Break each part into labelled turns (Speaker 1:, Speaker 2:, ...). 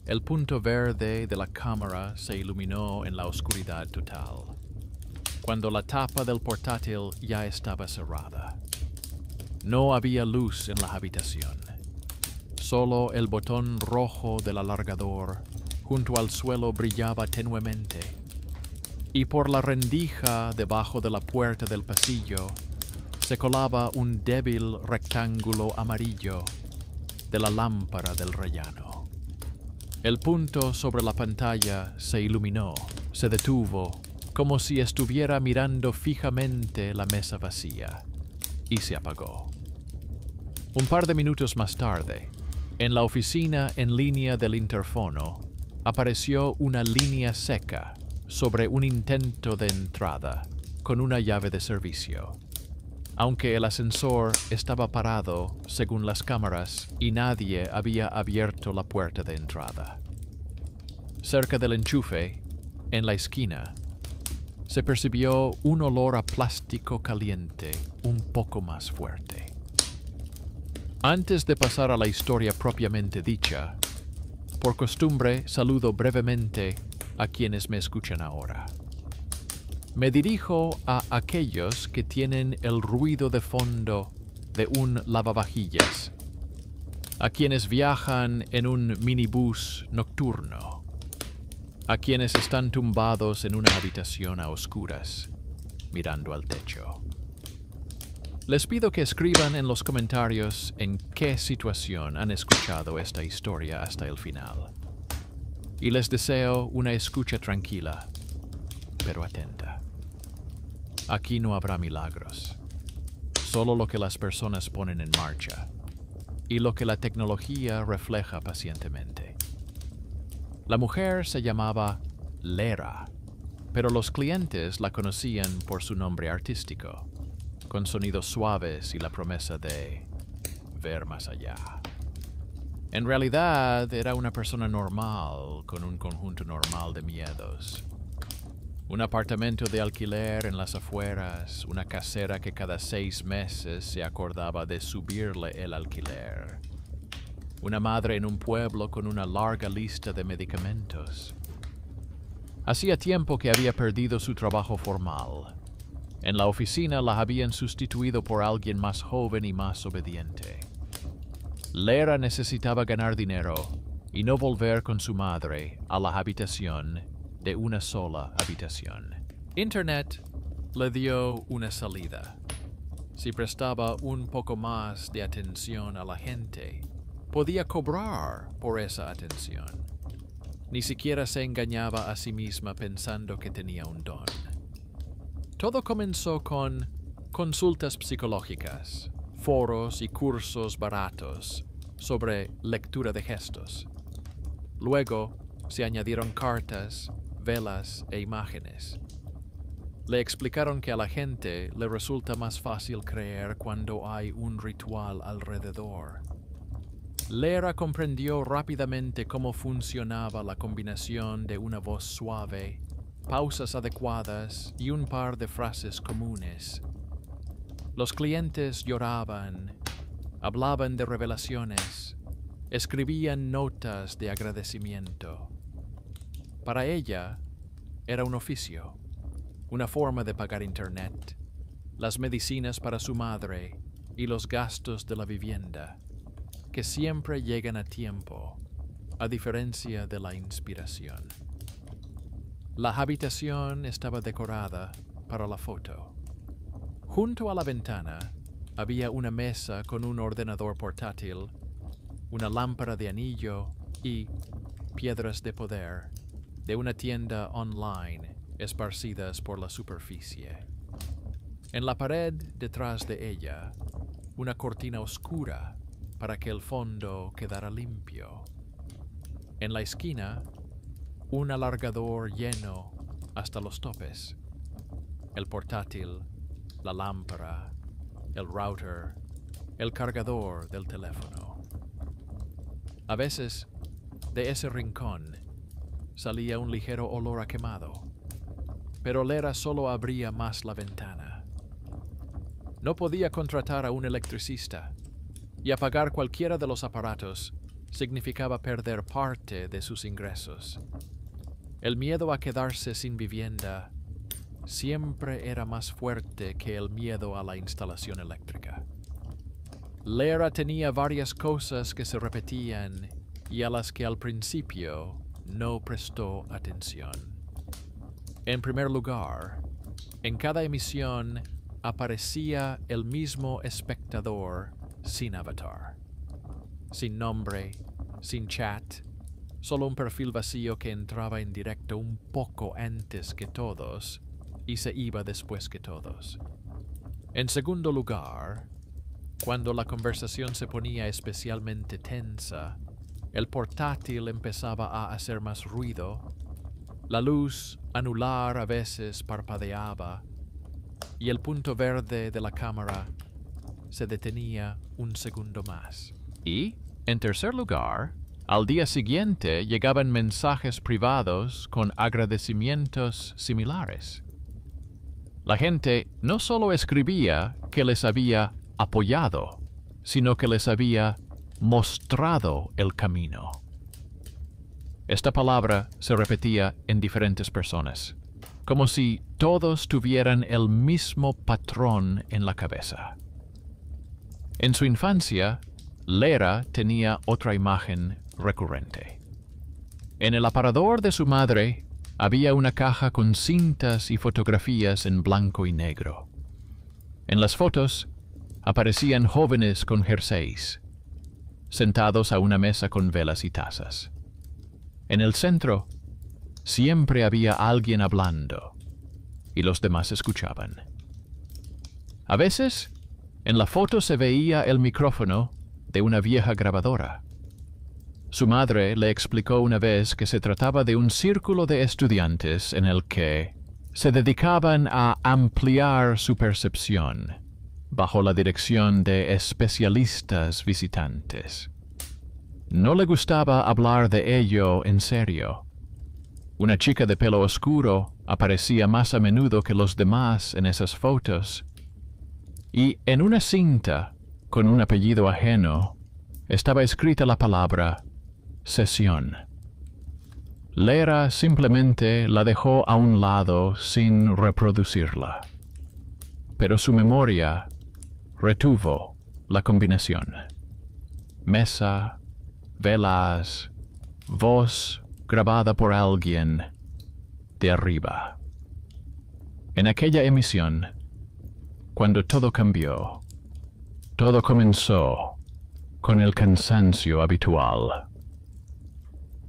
Speaker 1: El punto verde de la cámara se iluminó en la oscuridad total, cuando la tapa del portátil ya estaba cerrada. No había luz en la habitación. Solo el botón rojo del alargador junto al suelo brillaba tenuemente, y por la rendija debajo de la puerta del pasillo se colaba un débil rectángulo amarillo de la lámpara del rellano. El punto sobre la pantalla se iluminó, se detuvo, como si estuviera mirando fijamente la mesa vacía, y se apagó. Un par de minutos más tarde, en la oficina en línea del interfono, apareció una línea seca sobre un intento de entrada con una llave de servicio. Aunque el ascensor estaba parado, según las cámaras, y nadie había abierto la puerta de entrada. Cerca del enchufe, en la esquina, se percibió un olor a plástico caliente un poco más fuerte. Antes de pasar a la historia propiamente dicha, por costumbre saludo brevemente a quienes me escuchan ahora. Me dirijo a aquellos que tienen el ruido de fondo de un lavavajillas, a quienes viajan en un minibús nocturno, a quienes están tumbados en una habitación a oscuras, mirando al techo. Les pido que escriban en los comentarios en qué situación han escuchado esta historia hasta el final. Y les deseo una escucha tranquila, pero atenta. Aquí no habrá milagros, solo lo que las personas ponen en marcha y lo que la tecnología refleja pacientemente. La mujer se llamaba Lera, pero los clientes la conocían por su nombre artístico, con sonidos suaves y la promesa de ver más allá. En realidad era una persona normal con un conjunto normal de miedos. Un apartamento de alquiler en las afueras, una casera que cada 6 meses se acordaba de subirle el alquiler. Una madre en un pueblo con una larga lista de medicamentos. Hacía tiempo que había perdido su trabajo formal. En la oficina la habían sustituido por alguien más joven y más obediente. Lera necesitaba ganar dinero y no volver con su madre a la habitación de una sola habitación. Internet le dio una salida. Si prestaba un poco más de atención a la gente, podía cobrar por esa atención. Ni siquiera se engañaba a sí misma pensando que tenía un don. Todo comenzó con consultas psicológicas, foros y cursos baratos sobre lectura de gestos. Luego se añadieron cartas, velas e imágenes. Le explicaron que a la gente le resulta más fácil creer cuando hay un ritual alrededor. Lera comprendió rápidamente cómo funcionaba la combinación de una voz suave, pausas adecuadas y un par de frases comunes. Los clientes lloraban, hablaban de revelaciones, escribían notas de agradecimiento. Para ella, era un oficio, una forma de pagar internet, las medicinas para su madre y los gastos de la vivienda, que siempre llegan a tiempo, a diferencia de la inspiración. La habitación estaba decorada para la foto. Junto a la ventana había una mesa con un ordenador portátil, una lámpara de anillo y piedras de poder de una tienda online esparcidas por la superficie. En la pared detrás de ella, una cortina oscura para que el fondo quedara limpio. En la esquina, un alargador lleno hasta los topes. El portátil, la lámpara, el router, el cargador del teléfono. A veces, de ese rincón, salía un ligero olor a quemado, pero Lera solo abría más la ventana. No podía contratar a un electricista y apagar cualquiera de los aparatos significaba perder parte de sus ingresos. El miedo a quedarse sin vivienda siempre era más fuerte que el miedo a la instalación eléctrica. Lera tenía varias cosas que se repetían y a las que al principio no prestó atención. En primer lugar, en cada emisión aparecía el mismo espectador sin avatar, sin nombre, sin chat, solo un perfil vacío que entraba en directo un poco antes que todos y se iba después que todos. En segundo lugar, cuando la conversación se ponía especialmente tensa, el portátil empezaba a hacer más ruido, la luz anular a veces parpadeaba y el punto verde de la cámara se detenía un segundo más. Y, en tercer lugar, al día siguiente llegaban mensajes privados con agradecimientos similares. La gente no solo escribía que les había apoyado, sino que les había mostrado el camino. Esta palabra se repetía en diferentes personas, como si todos tuvieran el mismo patrón en la cabeza. En su infancia, Lera tenía otra imagen recurrente. En el aparador de su madre había una caja con cintas y fotografías en blanco y negro. En las fotos aparecían jóvenes con jerseys, sentados a una mesa con velas y tazas. En el centro siempre había alguien hablando y los demás escuchaban. A veces, en la foto se veía el micrófono de una vieja grabadora. Su madre le explicó una vez que se trataba de un círculo de estudiantes en el que se dedicaban a ampliar su percepción bajo la dirección de especialistas visitantes. No le gustaba hablar de ello en serio. Una chica de pelo oscuro aparecía más a menudo que los demás en esas fotos, y en una cinta con un apellido ajeno estaba escrita la palabra sesión. Lera simplemente la dejó a un lado sin reproducirla, pero su memoria retuvo la combinación. Mesa, velas, voz grabada por alguien de arriba. En aquella emisión, cuando todo cambió, todo comenzó con el cansancio habitual.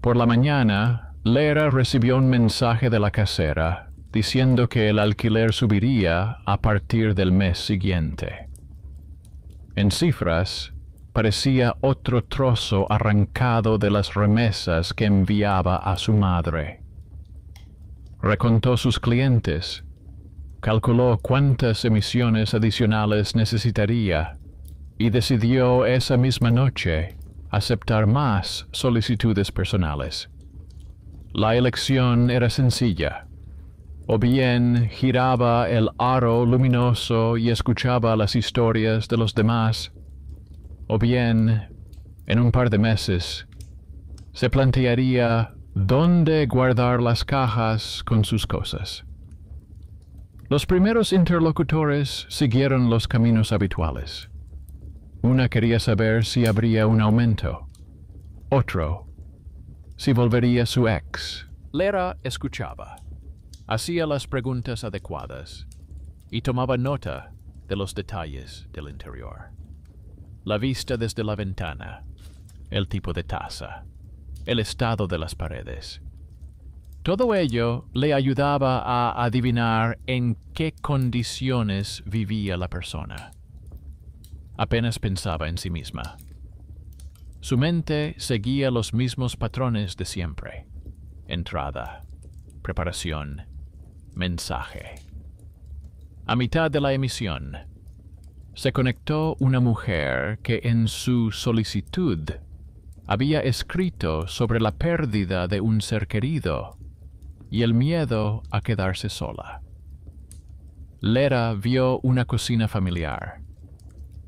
Speaker 1: Por la mañana, Lera recibió un mensaje de la casera diciendo que el alquiler subiría a partir del mes siguiente. En cifras, parecía otro trozo arrancado de las remesas que enviaba a su madre. Recontó sus clientes, calculó cuántas emisiones adicionales necesitaría y decidió esa misma noche aceptar más solicitudes personales. La elección era sencilla. O bien giraba el aro luminoso y escuchaba las historias de los demás, o bien, en un par de meses, se plantearía dónde guardar las cajas con sus cosas. Los primeros interlocutores siguieron los caminos habituales. Una quería saber si habría un aumento. Otro, si volvería su ex. Lera escuchaba, hacía las preguntas adecuadas y tomaba nota de los detalles del interior. La vista desde la ventana, el tipo de taza, el estado de las paredes. Todo ello le ayudaba a adivinar en qué condiciones vivía la persona. Apenas pensaba en sí misma. Su mente seguía los mismos patrones de siempre. Entrada, preparación, mensaje. A mitad de la emisión, se conectó una mujer que en su solicitud había escrito sobre la pérdida de un ser querido y el miedo a quedarse sola. Lera vio una cocina familiar,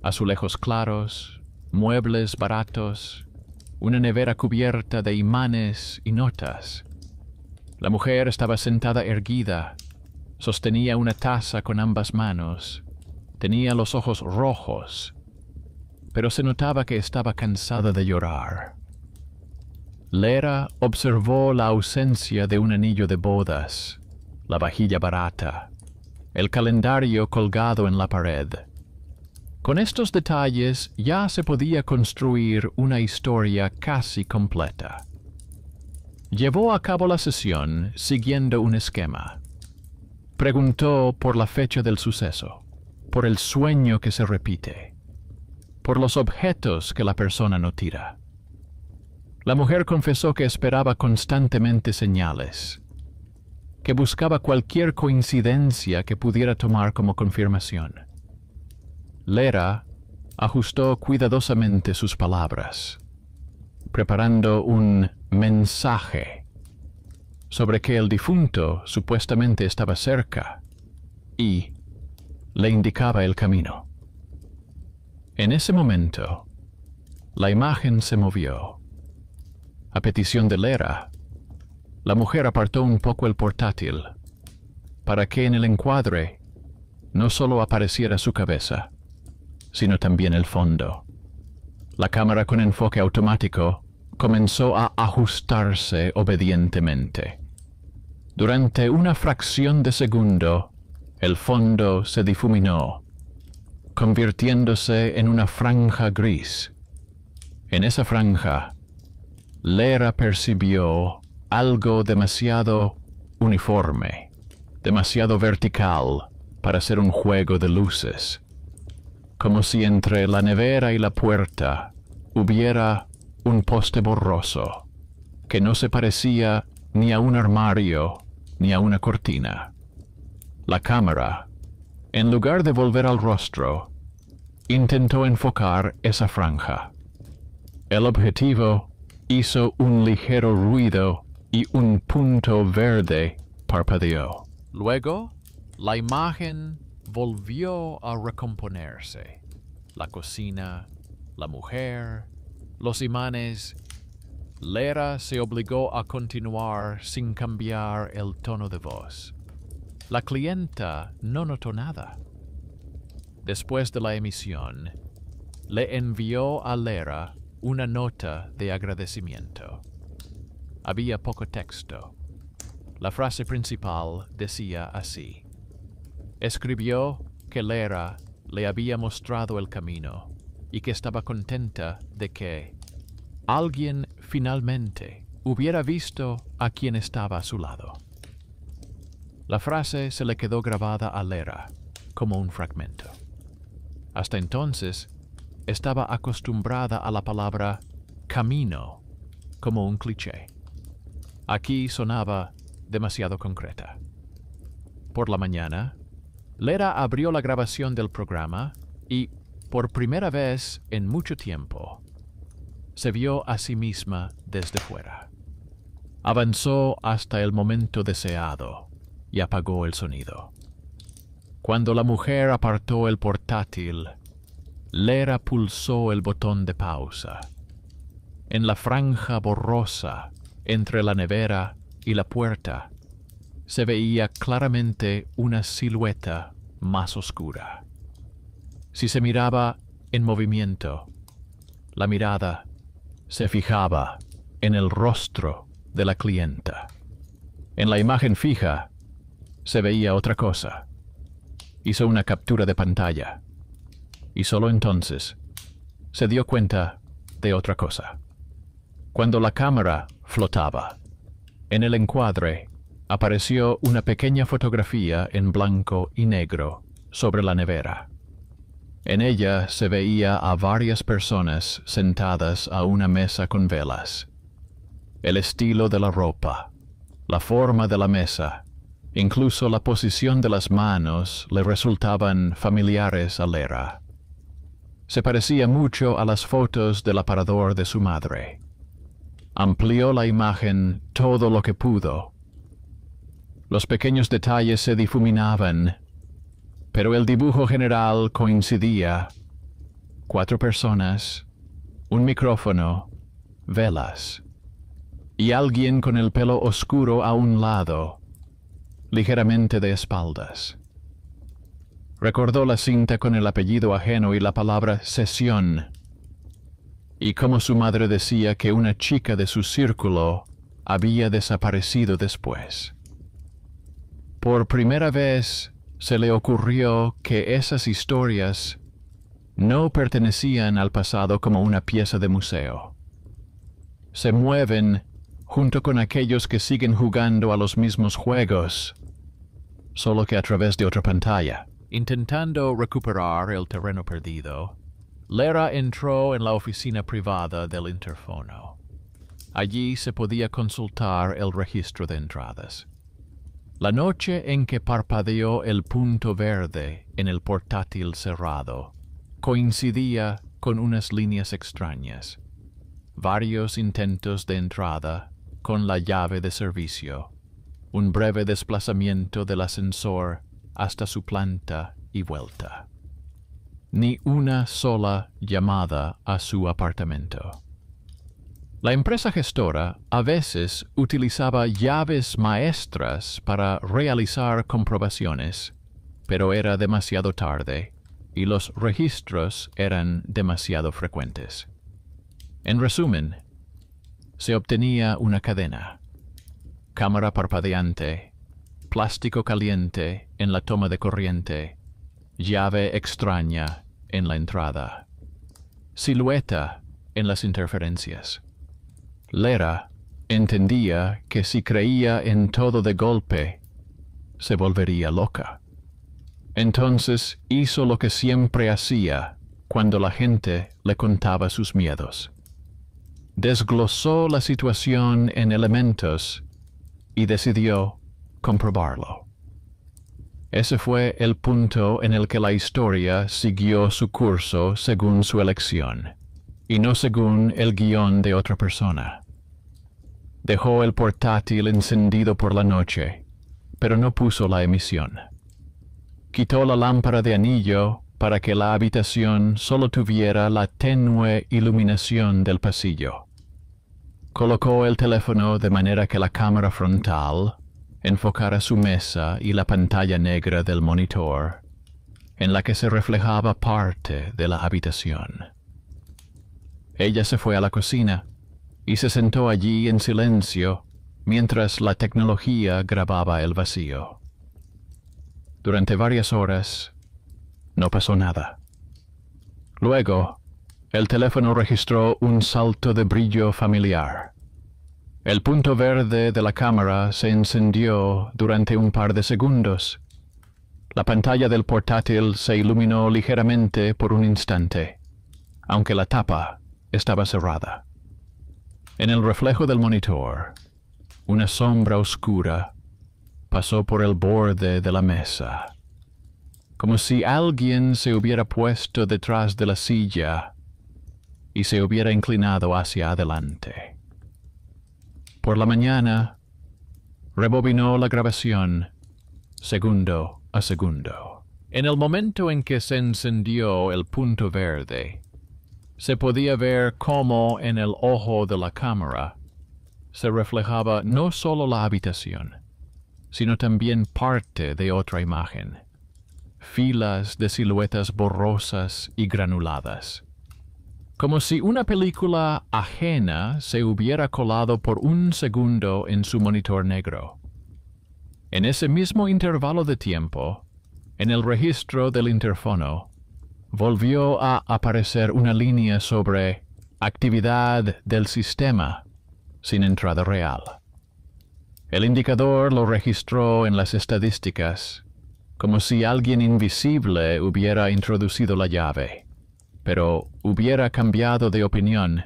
Speaker 1: azulejos claros, muebles baratos una nevera cubierta de imanes y notas. La mujer estaba sentada erguida, sostenía una taza con ambas manos, tenía los ojos rojos, pero se notaba que estaba cansada de llorar. Lera observó la ausencia de un anillo de bodas, la vajilla barata, el calendario colgado en la pared. Con estos detalles ya se podía construir una historia casi completa. Llevó a cabo la sesión siguiendo un esquema. Preguntó por la fecha del suceso, por el sueño que se repite, por los objetos que la persona no tira. La mujer confesó que esperaba constantemente señales, que buscaba cualquier coincidencia que pudiera tomar como confirmación. Lera ajustó cuidadosamente sus palabras, preparando un mensaje sobre que el difunto supuestamente estaba cerca y le indicaba el camino. En ese momento, la imagen se movió. A petición de Lera, la mujer apartó un poco el portátil para que en el encuadre no solo apareciera su cabeza, sino también el fondo. La cámara con enfoque automático comenzó a ajustarse obedientemente. Durante una fracción de segundo, el fondo se difuminó, convirtiéndose en una franja gris. En esa franja, Lera percibió algo demasiado uniforme, demasiado vertical para ser un juego de luces, como si entre la nevera y la puerta hubiera un poste borroso, que no se parecía ni a un armario ni a una cortina. La cámara, en lugar de volver al rostro, intentó enfocar esa franja. El objetivo hizo un ligero ruido y un punto verde parpadeó. Luego, la imagen volvió a recomponerse. La cocina, la mujer, los imanes. Lera se obligó a continuar sin cambiar el tono de voz. La clienta no notó nada. Después de la emisión, le envió a Lera una nota de agradecimiento. Había poco texto. La frase principal decía así: escribió que Lera le había mostrado el camino y que estaba contenta de que alguien finalmente hubiera visto a quien estaba a su lado. La frase se le quedó grabada a Lera como un fragmento. Hasta entonces, estaba acostumbrada a la palabra camino como un cliché. Aquí sonaba demasiado concreta. Por la mañana, Lera abrió la grabación del programa y, por primera vez en mucho tiempo, se vio a sí misma desde fuera. Avanzó hasta el momento deseado y apagó el sonido. Cuando la mujer apartó el portátil, Lera pulsó el botón de pausa. En la franja borrosa entre la nevera y la puerta, se veía claramente una silueta más oscura. Si se miraba en movimiento, la mirada se fijaba en el rostro de la clienta. En la imagen fija se veía otra cosa. Hizo una captura de pantalla y solo entonces se dio cuenta de otra cosa. Cuando la cámara flotaba, en el encuadre apareció una pequeña fotografía en blanco y negro sobre la nevera. En ella se veía a varias personas sentadas a una mesa con velas. El estilo de la ropa, la forma de la mesa, incluso la posición de las manos le resultaban familiares a Lera. Se parecía mucho a las fotos del aparador de su madre. Amplió la imagen todo lo que pudo. Los pequeños detalles se difuminaban, pero el dibujo general coincidía. 4 personas, un micrófono, velas, y alguien con el pelo oscuro a un lado, ligeramente de espaldas. Recordó la cinta con el apellido ajeno y la palabra sesión, y como su madre decía que una chica de su círculo había desaparecido después. Por primera vez se le ocurrió que esas historias no pertenecían al pasado como una pieza de museo. Se mueven junto con aquellos que siguen jugando a los mismos juegos, solo que a través de otra pantalla. Intentando recuperar el terreno perdido, Lera entró en la oficina privada del interfono. Allí se podía consultar el registro de entradas. La noche en que parpadeó el punto verde en el portátil cerrado coincidía con unas líneas extrañas. Varios intentos de entrada con la llave de servicio, un breve desplazamiento del ascensor hasta su planta y vuelta. Ni una sola llamada a su apartamento. La empresa gestora a veces utilizaba llaves maestras para realizar comprobaciones, pero era demasiado tarde y los registros eran demasiado frecuentes. En resumen, se obtenía una cadena, cámara parpadeante, plástico caliente en la toma de corriente, llave extraña en la entrada, silueta en las interferencias. Lera entendía que si creía en todo de golpe, se volvería loca. Entonces hizo lo que siempre hacía cuando la gente le contaba sus miedos. Desglosó la situación en elementos y decidió comprobarlo. Ese fue el punto en el que la historia siguió su curso según su elección, y no según el guión de otra persona. Dejó el portátil encendido por la noche, pero no puso la emisión. Quitó la lámpara de anillo para que la habitación solo tuviera la tenue iluminación del pasillo. Colocó el teléfono de manera que la cámara frontal enfocara su mesa y la pantalla negra del monitor, en la que se reflejaba parte de la habitación. Ella se fue a la cocina y se sentó allí en silencio mientras la tecnología grababa el vacío. Durante varias horas no pasó nada. Luego, el teléfono registró un salto de brillo familiar. El punto verde de la cámara se encendió durante un par de segundos. La pantalla del portátil se iluminó ligeramente por un instante, aunque la tapa estaba cerrada. En el reflejo del monitor, una sombra oscura pasó por el borde de la mesa, como si alguien se hubiera puesto detrás de la silla y se hubiera inclinado hacia adelante. Por la mañana, rebobinó la grabación, segundo a segundo. En el momento en que se encendió el punto verde, se podía ver cómo en el ojo de la cámara se reflejaba no solo la habitación, sino también parte de otra imagen, filas de siluetas borrosas y granuladas, como si una película ajena se hubiera colado por un segundo en su monitor negro. En ese mismo intervalo de tiempo, en el registro del interfono, volvió a aparecer una línea sobre actividad del sistema sin entrada real. El indicador lo registró en las estadísticas, como si alguien invisible hubiera introducido la llave, pero hubiera cambiado de opinión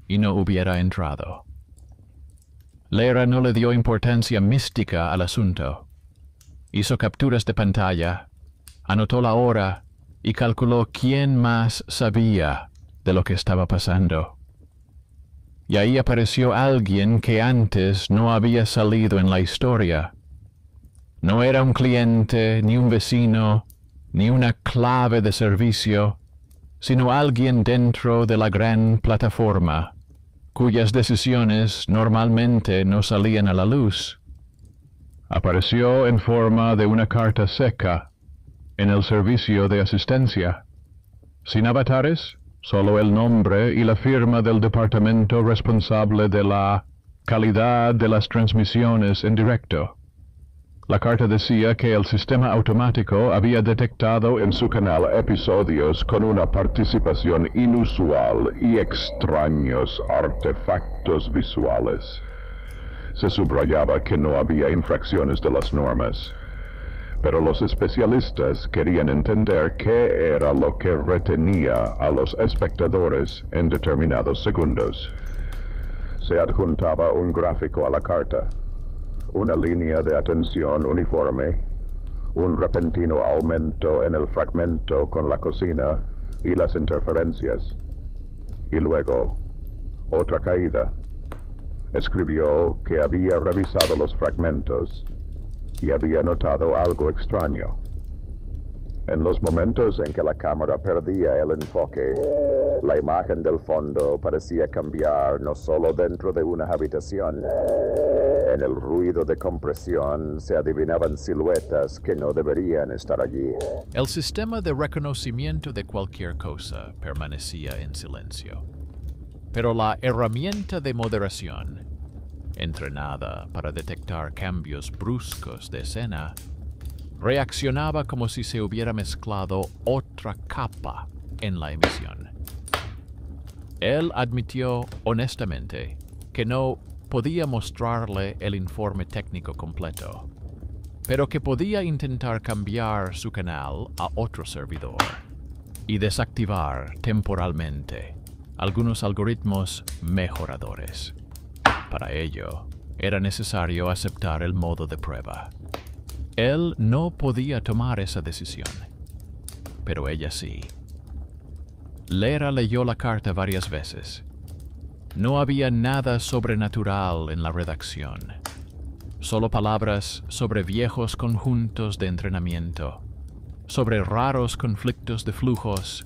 Speaker 1: y no hubiera entrado. Lera no le dio importancia mística al asunto. Hizo capturas de pantalla, anotó la hora y calculó quién más sabía de lo que estaba pasando. Y ahí apareció alguien que antes no había salido en la historia. No era un cliente, ni un vecino, ni una clave de servicio, sino alguien dentro de la gran plataforma, cuyas decisiones normalmente no salían a la luz, apareció en forma de una carta seca en el servicio de asistencia, sin avatares, solo el nombre y la firma del departamento responsable de la calidad de las transmisiones en directo. La carta decía que el sistema automático había detectado en su canal episodios con una participación inusual y extraños artefactos visuales. Se subrayaba que no había infracciones de las normas, pero los especialistas querían entender qué era lo que retenía a los espectadores en determinados segundos. Se adjuntaba un gráfico a la carta, una línea de atención uniforme, un repentino aumento en el fragmento con la cocina y las interferencias, y luego otra caída. Escribió que había revisado los fragmentos y había notado algo extraño. En los momentos en que la cámara perdía el enfoque, la imagen del fondo parecía cambiar no solo dentro de una habitación. En el ruido de compresión se adivinaban siluetas que no deberían estar allí.
Speaker 2: El sistema de reconocimiento de cualquier cosa permanecía en silencio. Pero la herramienta de moderación, entrenada para detectar cambios bruscos de escena, reaccionaba como si se hubiera mezclado otra capa en la emisión. Él admitió honestamente que no podía mostrarle el informe técnico completo, pero que podía intentar cambiar su canal a otro servidor y desactivar temporalmente algunos algoritmos mejoradores. Para ello, era necesario aceptar el modo de prueba. Él no podía tomar esa decisión, pero ella sí. Lera leyó la carta varias veces. No había nada sobrenatural en la redacción, solo palabras sobre viejos conjuntos de entrenamiento, sobre raros conflictos de flujos,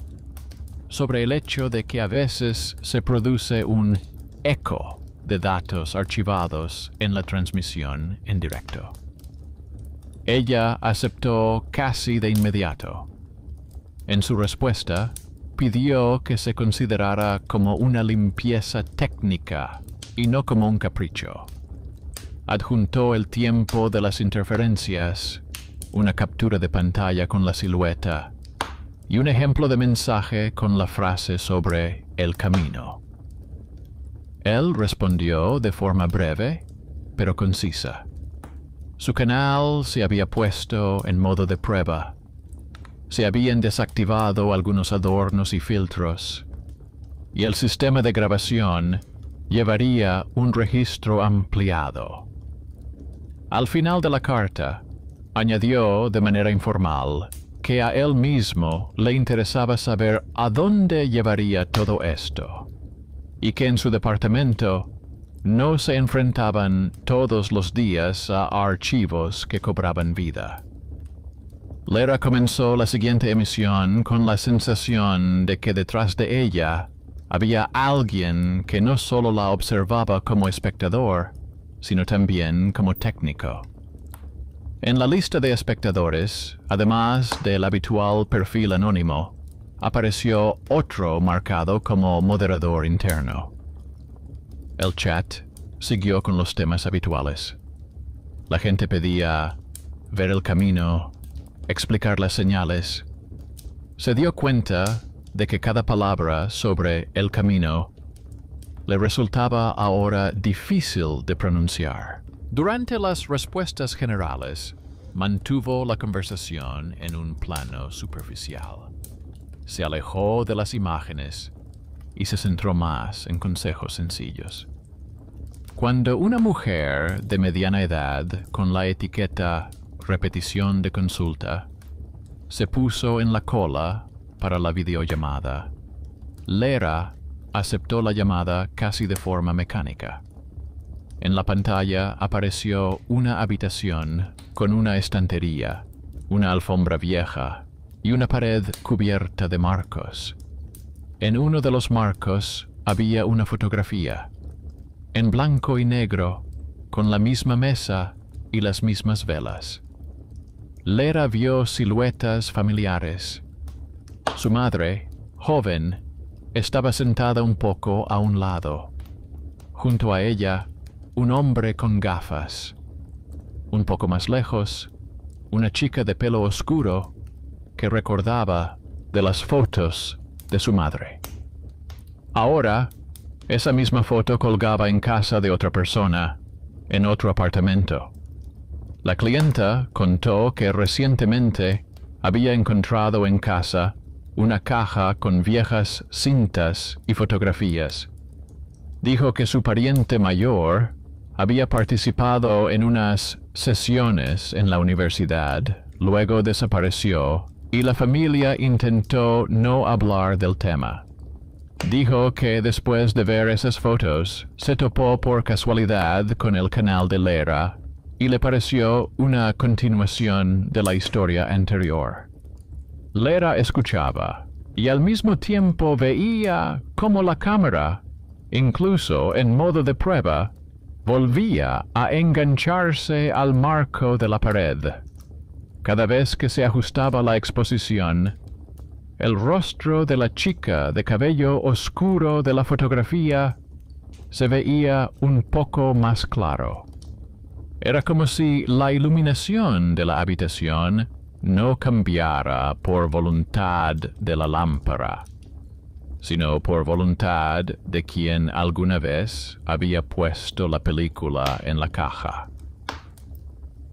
Speaker 2: sobre el hecho de que a veces se produce un eco de datos archivados en la transmisión en directo. Ella aceptó casi de inmediato. En su respuesta, pidió que se considerara como una limpieza técnica y no como un capricho. Adjuntó el tiempo de las interferencias, una captura de pantalla con la silueta y un ejemplo de mensaje con la frase sobre el camino. Él respondió de forma breve, pero concisa. Su canal se había puesto en modo de prueba. Se habían desactivado algunos adornos y filtros, y el sistema de grabación llevaría un registro ampliado. Al final de la carta, añadió de manera informal que a él mismo le interesaba saber a dónde llevaría todo esto, y que en su departamento no se enfrentaban todos los días a archivos que cobraban vida. Lera comenzó la siguiente emisión con la sensación de que detrás de ella había alguien que no solo la observaba como espectador, sino también como técnico. En la lista de espectadores, además del habitual perfil anónimo, apareció otro marcado como moderador interno. El chat siguió con los temas habituales. La gente pedía ver el camino, explicar las señales. Se dio cuenta de que cada palabra sobre el camino le resultaba ahora difícil de pronunciar. Durante las respuestas generales, mantuvo la conversación en un plano superficial. Se alejó de las imágenes y se centró más en consejos sencillos. Cuando una mujer de mediana edad, con la etiqueta repetición de consulta, se puso en la cola para la videollamada, Lera aceptó la llamada casi de forma mecánica. En la pantalla apareció una habitación con una estantería, una alfombra vieja y una pared cubierta de marcos. En uno de los marcos había una fotografía, en blanco y negro, con la misma mesa y las mismas velas. Lera vio siluetas familiares. Su madre, joven, estaba sentada un poco a un lado. Junto a ella, un hombre con gafas. Un poco más lejos, una chica de pelo oscuro que recordaba de las fotos de su madre. Ahora, esa misma foto colgaba en casa de otra persona, en otro apartamento. La clienta contó que recientemente había encontrado en casa una caja con viejas cintas y fotografías. Dijo que su pariente mayor había participado en unas sesiones en la universidad, luego desapareció y la familia intentó no hablar del tema. Dijo que después de ver esas fotos, se topó por casualidad con el canal de Lera y le pareció una continuación de la historia anterior. Lera escuchaba y al mismo tiempo veía cómo la cámara, incluso en modo de prueba, volvía a engancharse al marco de la pared. Cada vez que se ajustaba la exposición, el rostro de la chica de cabello oscuro de la fotografía se veía un poco más claro. Era como si la iluminación de la habitación no cambiara por voluntad de la lámpara, sino por voluntad de quien alguna vez había puesto la película en la caja.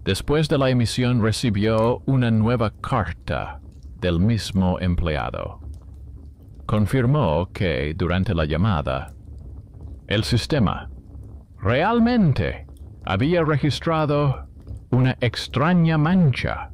Speaker 2: Después de la emisión recibió una nueva carta del mismo empleado. Confirmó que, durante la llamada, el sistema realmente había registrado una extraña mancha.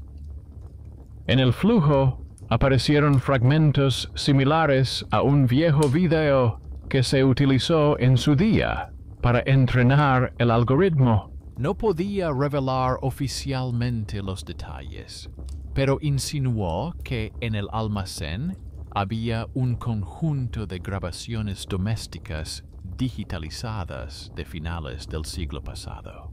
Speaker 2: En el flujo aparecieron fragmentos similares a un viejo video que se utilizó en su día para entrenar el algoritmo.
Speaker 1: No podía revelar oficialmente los detalles, pero insinuó que en el almacén había un conjunto de grabaciones domésticas digitalizadas de finales del siglo pasado.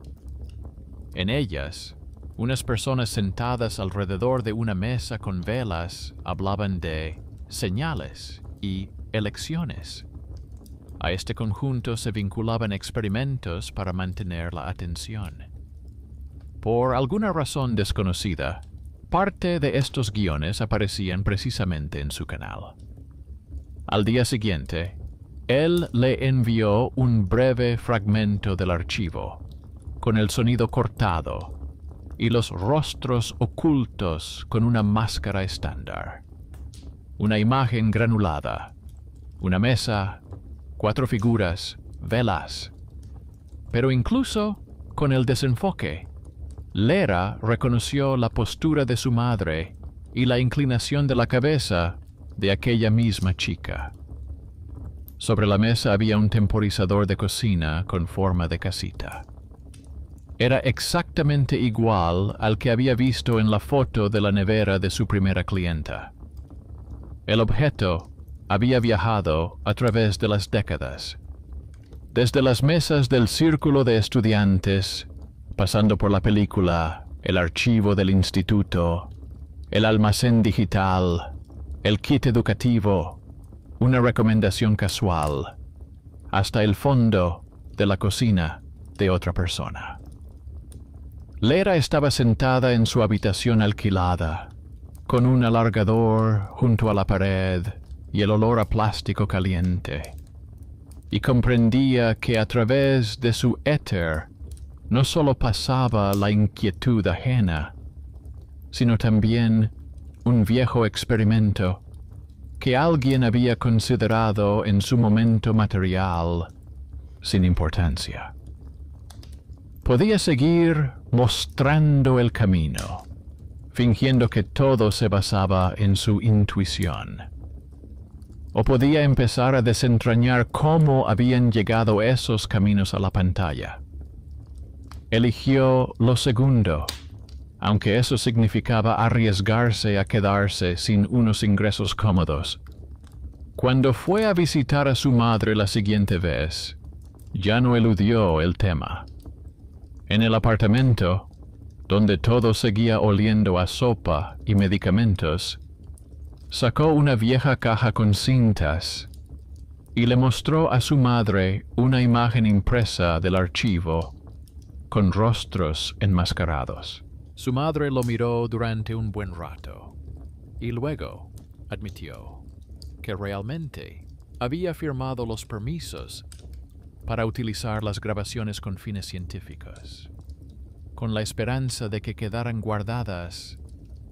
Speaker 1: En ellas, unas personas sentadas alrededor de una mesa con velas hablaban de señales y elecciones. A este conjunto se vinculaban experimentos para mantener la atención. Por alguna razón desconocida, parte de estos guiones aparecían precisamente en su canal. Al día siguiente, él le envió un breve fragmento del archivo, con el sonido cortado y los rostros ocultos con una máscara estándar. Una imagen granulada, una mesa, 4 figuras, velas. Pero incluso con el desenfoque, Lera reconoció la postura de su madre y la inclinación de la cabeza de aquella misma chica. Sobre la mesa había un temporizador de cocina con forma de casita. Era exactamente igual al que había visto en la foto de la nevera de su primera clienta. El objeto había viajado a través de las décadas, desde las mesas del círculo de estudiantes, pasando por la película, el archivo del instituto, el almacén digital, el kit educativo, una recomendación casual, hasta el fondo de la cocina de otra persona. Lera estaba sentada en su habitación alquilada, con un alargador junto a la pared y el olor a plástico caliente, y comprendía que a través de su éter no solo pasaba la inquietud ajena, sino también un viejo experimento que alguien había considerado en su momento material sin importancia. Podía seguir mostrando el camino, fingiendo que todo se basaba en su intuición. O podía empezar a desentrañar cómo habían llegado esos caminos a la pantalla. Eligió lo segundo, aunque eso significaba arriesgarse a quedarse sin unos ingresos cómodos. Cuando fue a visitar a su madre la siguiente vez,
Speaker 2: ya no eludió el tema. En el apartamento, donde todo seguía oliendo a sopa y medicamentos, sacó una vieja caja con cintas y le mostró a su madre una imagen impresa del archivo con rostros enmascarados.
Speaker 1: Su madre lo miró durante un buen rato y luego admitió que realmente había firmado los permisos para utilizar las grabaciones con fines científicos, con la esperanza de que quedaran guardadas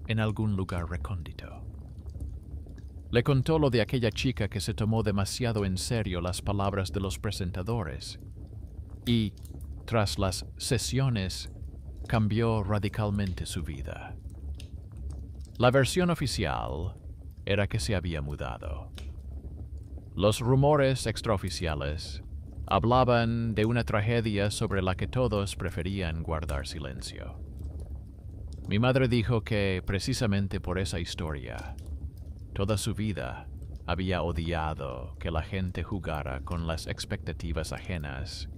Speaker 1: en algún lugar recóndito. Le contó lo de aquella chica que se tomó demasiado en serio las palabras de los presentadores y, tras las sesiones, cambió radicalmente su vida. La versión oficial era que se había mudado. Los rumores extraoficiales hablaban de una tragedia sobre la que todos preferían guardar silencio. Mi madre dijo que, precisamente por esa historia, toda su vida había odiado que la gente jugara con las expectativas ajenas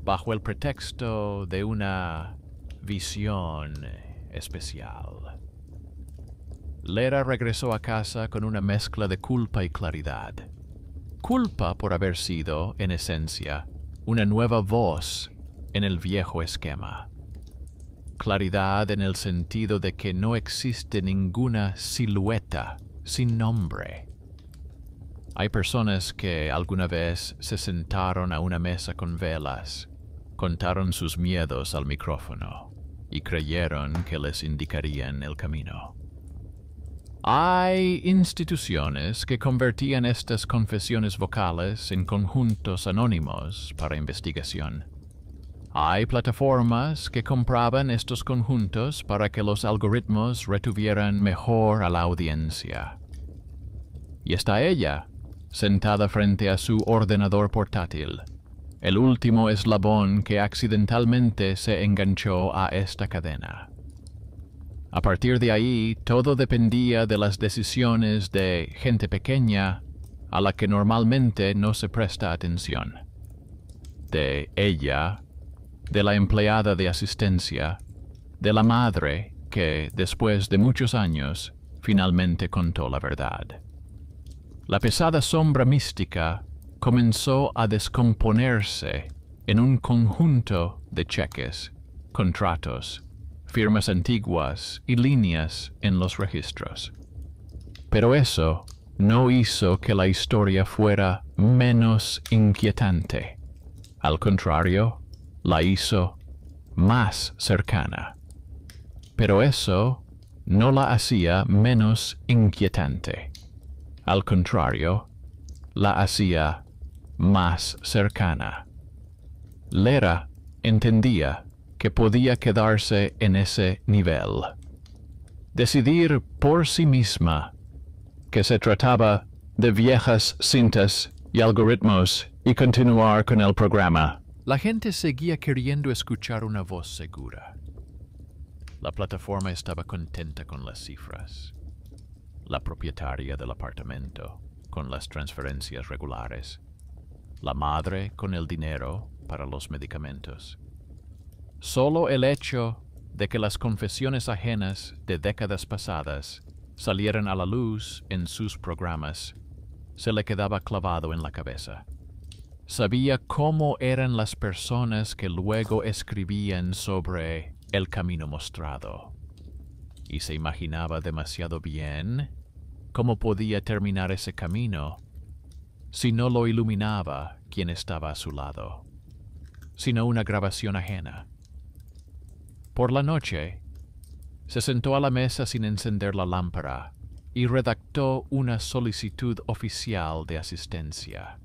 Speaker 1: bajo el pretexto de una visión especial. Lera regresó a casa con una mezcla de culpa y claridad. Culpa por haber sido, en esencia, una nueva voz en el viejo esquema. Claridad en el sentido de que no existe ninguna silueta sin nombre. Hay personas que alguna vez se sentaron a una mesa con velas, contaron sus miedos al micrófono y creyeron que les indicarían el camino. Hay instituciones que convertían estas confesiones vocales en conjuntos anónimos para investigación. Hay plataformas que compraban estos conjuntos para que los algoritmos retuvieran mejor a la audiencia. Y está ella, sentada frente a su ordenador portátil, el último eslabón que accidentalmente se enganchó a esta cadena. A partir de ahí, todo dependía de las decisiones de gente pequeña a la que normalmente no se presta atención. De ella, de la empleada de asistencia, de la madre que, después de muchos años, finalmente contó la verdad. La pesada sombra mística comenzó a descomponerse en un conjunto de cheques, contratos, firmas antiguas y líneas en los registros. Pero eso no hizo que la historia fuera menos inquietante. Al contrario, la hizo más cercana. Pero eso no la hacía menos inquietante. Al contrario, la hacía más cercana. Lera entendía que podía quedarse en ese nivel. Decidir por sí misma que se trataba de viejas cintas y algoritmos y continuar con el programa. La gente seguía queriendo escuchar una voz segura. La plataforma estaba contenta con las cifras. La propietaria del apartamento con las transferencias regulares. La madre con el dinero para los medicamentos. Solo el hecho de que las confesiones ajenas de décadas pasadas salieran a la luz en sus programas se le quedaba clavado en la cabeza. Sabía cómo eran las personas que luego escribían sobre el camino mostrado, y se imaginaba demasiado bien cómo podía terminar ese camino si no lo iluminaba quien estaba a su lado, sino una grabación ajena. Por la noche, se sentó a la mesa sin encender la lámpara y redactó una solicitud oficial de asistencia.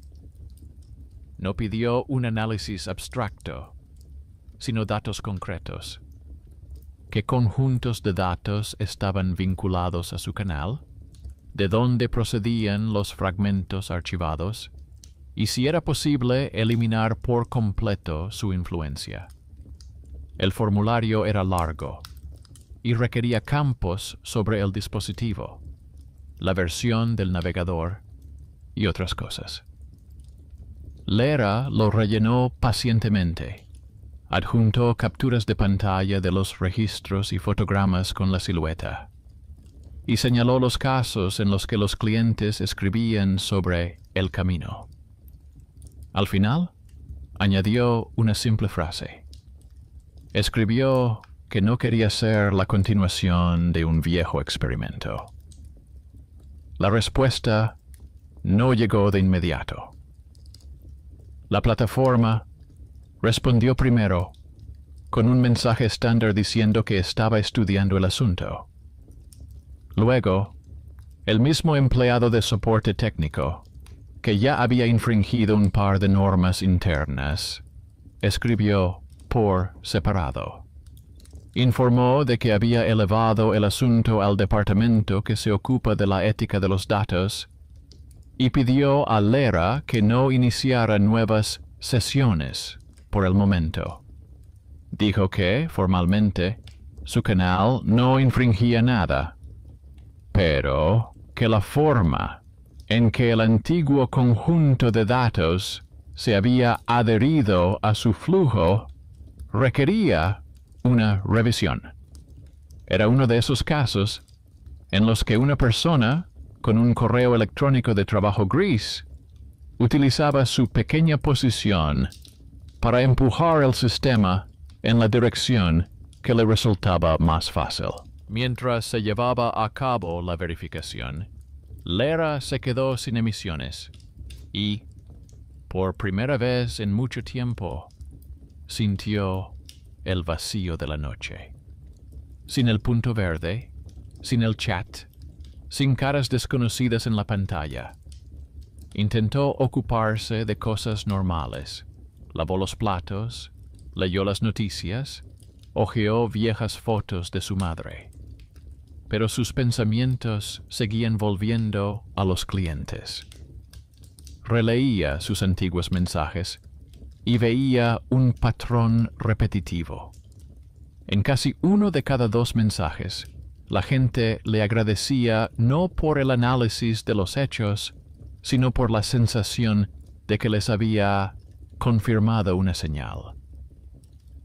Speaker 1: No pidió un análisis abstracto, sino datos concretos. ¿Qué conjuntos de datos estaban vinculados a su canal? ¿De dónde procedían los fragmentos archivados? Y si era posible eliminar por completo su influencia. El formulario era largo y requería campos sobre el dispositivo, la versión del navegador y otras cosas.
Speaker 2: Lera lo rellenó pacientemente. Adjuntó capturas de pantalla de los registros y fotogramas con la silueta. Y señaló los casos en los que los clientes escribían sobre el camino. Al final, añadió una simple frase. Escribió que no quería ser la continuación de un viejo experimento. La respuesta no llegó de inmediato. La plataforma respondió primero con un mensaje estándar diciendo que estaba estudiando el asunto. Luego, el mismo empleado de soporte técnico, que ya había infringido un par de normas internas, escribió por separado. Informó de que había elevado el asunto al departamento que se ocupa de la ética de los datos y pidió a Lera que no iniciara nuevas sesiones por el momento. Dijo que, formalmente, su canal no infringía nada, pero que la forma en que el antiguo conjunto de datos se había adherido a su flujo requería una revisión. Era uno de esos casos en los que una persona con un correo electrónico de trabajo gris utilizaba su pequeña posición para empujar el sistema en la dirección que le resultaba más fácil. Mientras se llevaba a cabo la verificación, Lera se quedó sin emisiones y, por primera vez en mucho tiempo, sintió el vacío de la noche. Sin el punto verde, sin el chat, sin caras desconocidas en la pantalla. Intentó ocuparse de cosas normales. Lavó los platos, leyó las noticias, hojeó viejas fotos de su madre. Pero sus pensamientos seguían volviendo a los clientes. Releía sus antiguos mensajes y veía un patrón repetitivo. En casi uno de cada 2 mensajes, la gente le agradecía no por el análisis de los hechos, sino por la sensación de que les había confirmado una señal.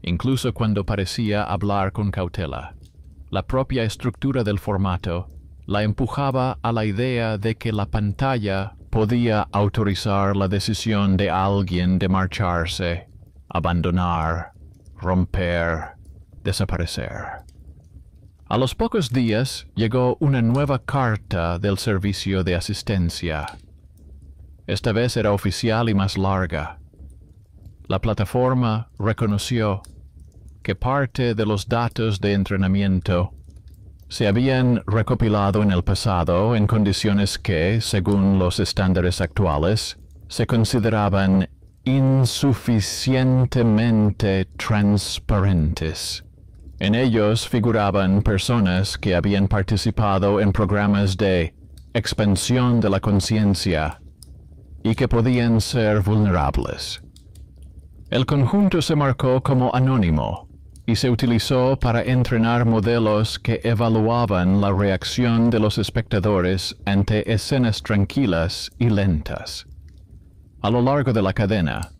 Speaker 2: Incluso cuando parecía hablar con cautela, la propia estructura del formato la empujaba a la idea de que la pantalla podía autorizar la decisión de alguien de marcharse, abandonar, romper, desaparecer. A los pocos días llegó una nueva carta del servicio de asistencia. Esta vez era oficial y más larga. La plataforma reconoció que parte de los datos de entrenamiento se habían recopilado en el pasado en condiciones que, según los estándares actuales, se consideraban insuficientemente transparentes. En ellos figuraban personas que habían participado en programas de expansión de la conciencia y que podían ser vulnerables. El conjunto se marcó como anónimo y se utilizó para entrenar modelos que evaluaban la reacción de los espectadores ante escenas tranquilas y lentas. A lo largo de la cadena,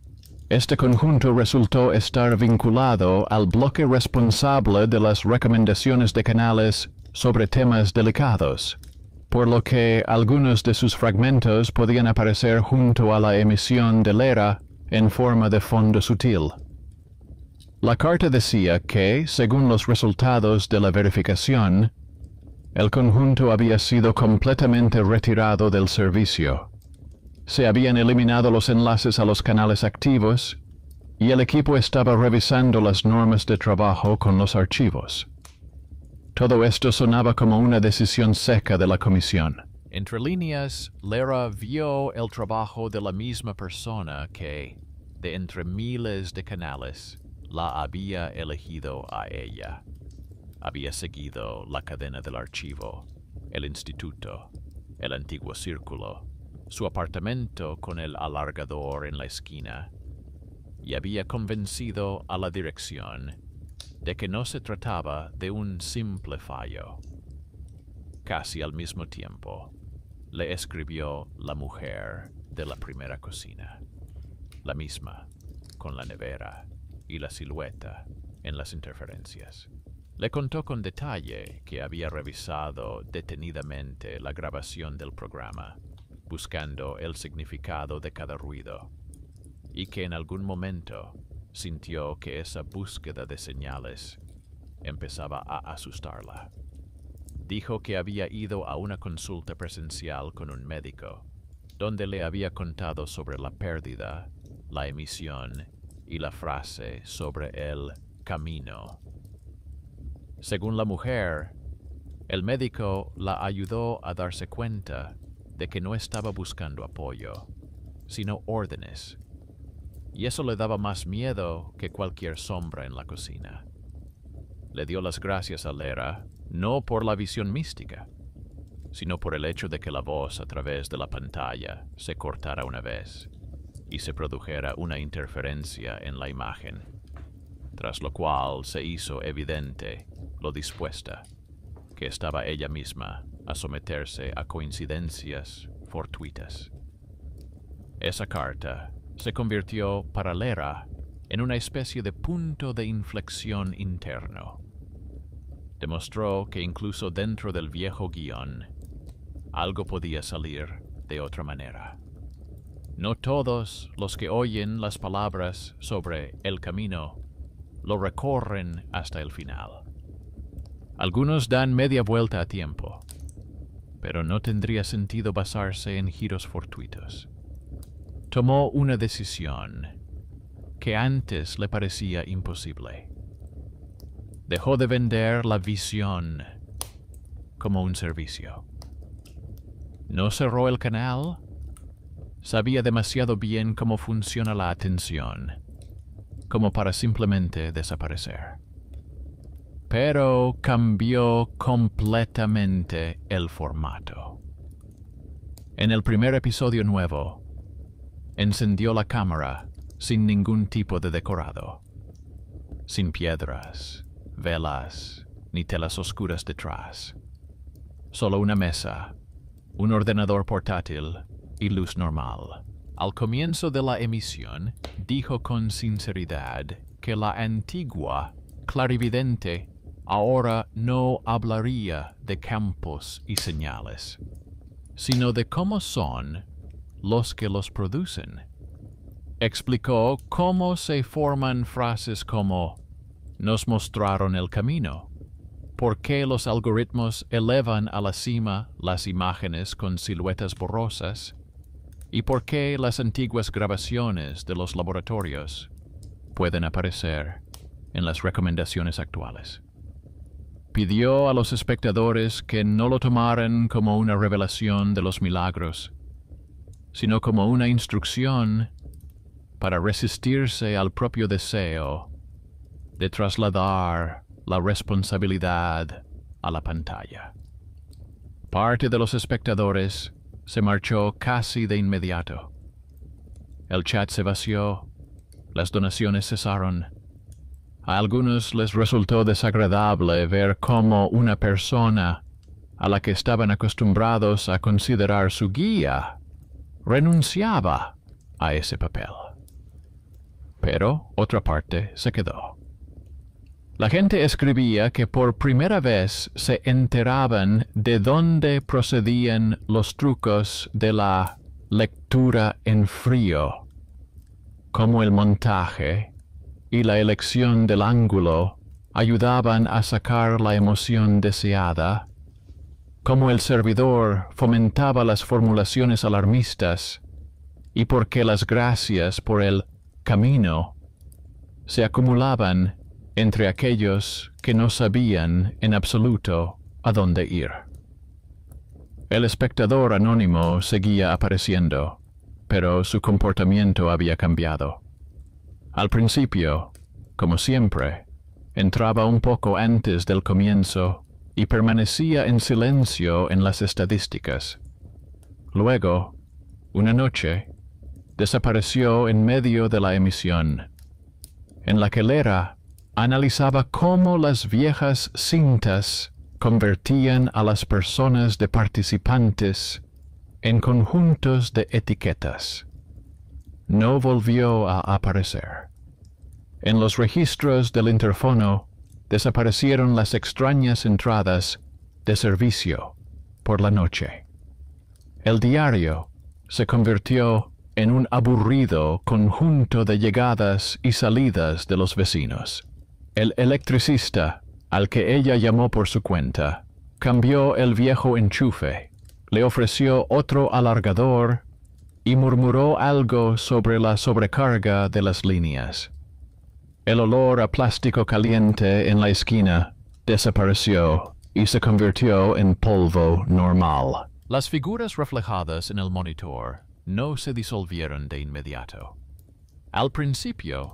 Speaker 2: este conjunto resultó estar vinculado al bloque responsable de las recomendaciones de canales sobre temas delicados, por lo que algunos de sus fragmentos podían aparecer junto a la emisión de Lera en forma de fondo sutil. La carta decía que, según los resultados de la verificación, el conjunto había sido completamente retirado del servicio. Se habían eliminado los enlaces a los canales activos y el equipo estaba revisando las normas de trabajo con los archivos. Todo esto sonaba como una decisión seca de la comisión. Entre líneas, Lera vio el trabajo de la misma persona que, de entre miles de canales, la había elegido a ella. Había seguido la cadena del archivo, el instituto, el antiguo círculo, su apartamento con el alargador en la esquina, y había convencido a la dirección de que no se trataba de un simple fallo. Casi al mismo tiempo, le escribió la mujer de la primera cocina. la misma, con la nevera y la silueta en las interferencias. Le contó con detalle que había revisado detenidamente la grabación del programa, buscando el significado de cada ruido, y que en algún momento sintió que esa búsqueda de señales empezaba a asustarla. Dijo que había ido a una consulta presencial con un médico, donde le había contado sobre la pérdida, la emisión y la frase sobre el camino. Según la mujer, el médico la ayudó a darse cuenta de que no estaba buscando apoyo, sino órdenes, y eso le daba más miedo que cualquier sombra en la cocina. Le dio las gracias a Lera, no por la visión mística, sino por el hecho de que la voz a través de la pantalla se cortara una vez y se produjera una interferencia en la imagen, tras lo cual se hizo evidente lo dispuesta que estaba ella misma a someterse a coincidencias fortuitas. Esa carta se convirtió para Lera en una especie de punto de inflexión interno. Demostró que incluso dentro del viejo guión, algo podía salir de otra manera. No todos los que oyen las palabras sobre el camino lo recorren hasta el final. Algunos dan media vuelta a tiempo, pero no tendría sentido basarse en giros fortuitos. Tomó una decisión que antes le parecía imposible. Dejó de vender la visión como un servicio. No cerró el canal. Sabía demasiado bien cómo funciona la atención, como para simplemente desaparecer. Pero cambió completamente el formato. En el primer episodio nuevo, encendió la cámara sin ningún tipo de decorado, sin piedras, velas, ni telas oscuras detrás. Solo una mesa, un ordenador portátil y luz normal. Al comienzo de la emisión, dijo con sinceridad que la antigua clarividente ahora no hablaría de campos y señales, sino de cómo son los que los producen. Explicó cómo se forman frases como «nos mostraron el camino», por qué los algoritmos elevan a la cima las imágenes con siluetas borrosas y por qué las antiguas grabaciones de los laboratorios pueden aparecer en las recomendaciones actuales. Pidió a los espectadores que no lo tomaran como una revelación de los milagros, sino como una instrucción para resistirse al propio deseo de trasladar la responsabilidad a la pantalla. Parte de los espectadores se marchó casi de inmediato. El chat se vació, las donaciones cesaron. A algunos les resultó desagradable ver cómo una persona a la que estaban acostumbrados a considerar su guía renunciaba a ese papel. Pero otra parte se quedó. La gente escribía que por primera vez se enteraban de dónde procedían los trucos de la lectura en frío, como el montaje y la elección del ángulo ayudaban a sacar la emoción deseada, como el servidor fomentaba las formulaciones alarmistas y porque las gracias por el camino se acumulaban entre aquellos que no sabían en absoluto a dónde ir. El espectador anónimo seguía apareciendo, pero su comportamiento había cambiado. Al principio, como siempre, entraba un poco antes del comienzo y permanecía en silencio en las estadísticas. Luego, una noche, desapareció en medio de la emisión, en la que Lera analizaba cómo las viejas cintas convertían a las personas de participantes en conjuntos de etiquetas. no volvió a aparecer. En los registros del interfono desaparecieron las extrañas entradas de servicio por la noche. El diario se convirtió en un aburrido conjunto de llegadas y salidas de los vecinos. El electricista, al que ella llamó por su cuenta, cambió el viejo enchufe, le ofreció otro alargador y murmuró algo sobre la sobrecarga de las líneas. El olor a plástico caliente en la esquina desapareció y se convirtió en polvo normal.
Speaker 1: Las figuras reflejadas en el monitor no se disolvieron de inmediato. Al principio,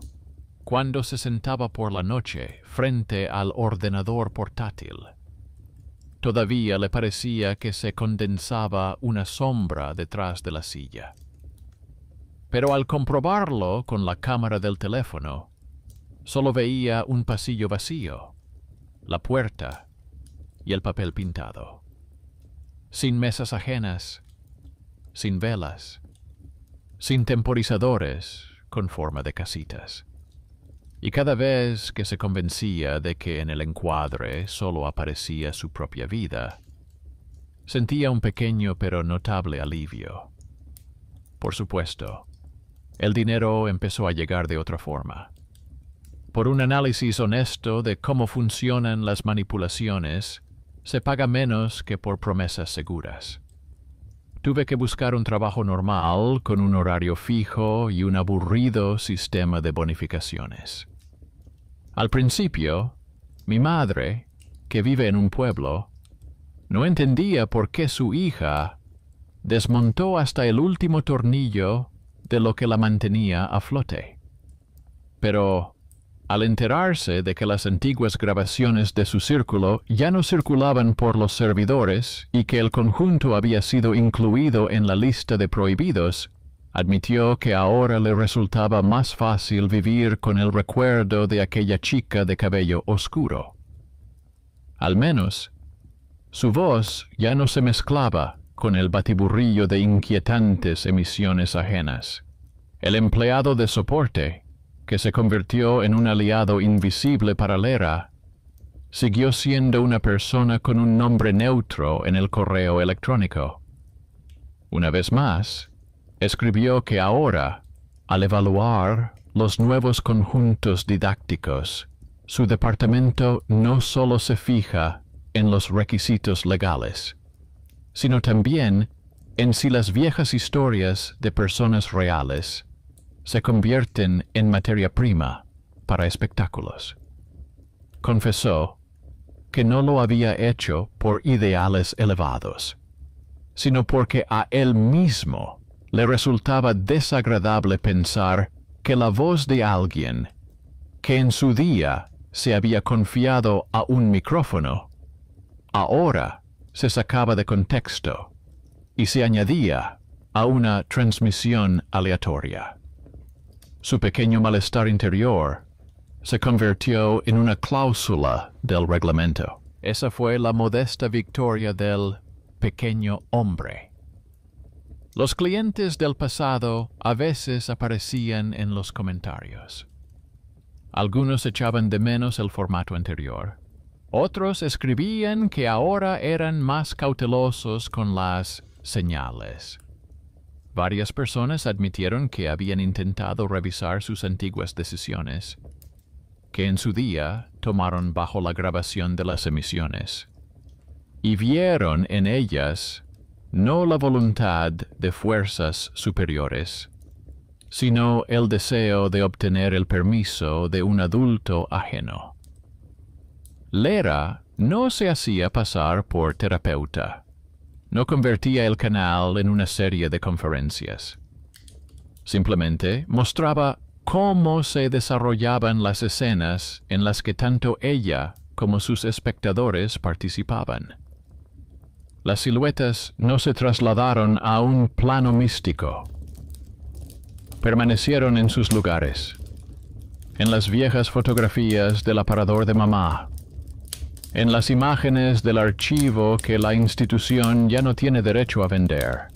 Speaker 1: cuando se sentaba por la noche frente al ordenador portátil, todavía le parecía que se condensaba una sombra detrás de la silla. Pero al comprobarlo con la cámara del teléfono, solo veía un pasillo vacío, la puerta y el papel pintado. Sin mesas ajenas, sin velas, sin temporizadores con forma de casitas. Y cada vez que se convencía de que en el encuadre solo aparecía su propia vida, sentía un pequeño pero notable alivio. Por supuesto, el dinero empezó a llegar de otra forma. Por un análisis honesto de cómo funcionan las manipulaciones, se paga menos que por promesas seguras. Tuve que buscar un trabajo normal con un horario fijo y un aburrido sistema de bonificaciones. Al principio, mi madre, que vive en un pueblo, no entendía por qué su hija desmontó hasta el último tornillo de lo que la mantenía a flote. Pero al enterarse de que las antiguas grabaciones de su círculo ya no circulaban por los servidores y que el conjunto había sido incluido en la lista de prohibidos, admitió que ahora le resultaba más fácil vivir con el recuerdo de aquella chica de cabello oscuro. Al menos, su voz ya no se mezclaba con el batiburrillo de inquietantes emisiones ajenas. El empleado de soporte, que se convirtió en un aliado invisible para Lera, siguió siendo una persona con un nombre neutro en el correo electrónico. Una vez más, escribió que ahora, al evaluar los nuevos conjuntos didácticos, su departamento no solo se fija en los requisitos legales, sino también en si las viejas historias de personas reales se convierten en materia prima para espectáculos. Confesó que no lo había hecho por ideales elevados, sino porque a él mismo le resultaba desagradable pensar que la voz de alguien que en su día se había confiado a un micrófono, ahora se sacaba de contexto y se añadía a una transmisión aleatoria. Su pequeño malestar interior se convirtió en una cláusula del reglamento. Esa fue la modesta victoria del pequeño hombre. Los clientes del pasado a veces aparecían en los comentarios. Algunos echaban de menos el formato anterior. Otros escribían que ahora eran más cautelosos con las señales. Varias personas admitieron que habían intentado revisar sus antiguas decisiones, que en su día tomaron bajo la grabación de las emisiones, y vieron en ellas no la voluntad de fuerzas superiores, sino el deseo de obtener el permiso de un adulto ajeno. Lera no se hacía pasar por terapeuta. No convertía el canal en una serie de conferencias. Simplemente mostraba cómo se desarrollaban las escenas en las que tanto ella como sus espectadores participaban. Las siluetas no se trasladaron a un plano místico. Permanecieron en sus lugares, en las viejas fotografías del aparador de mamá, en las imágenes del archivo que la institución ya no tiene derecho a vender,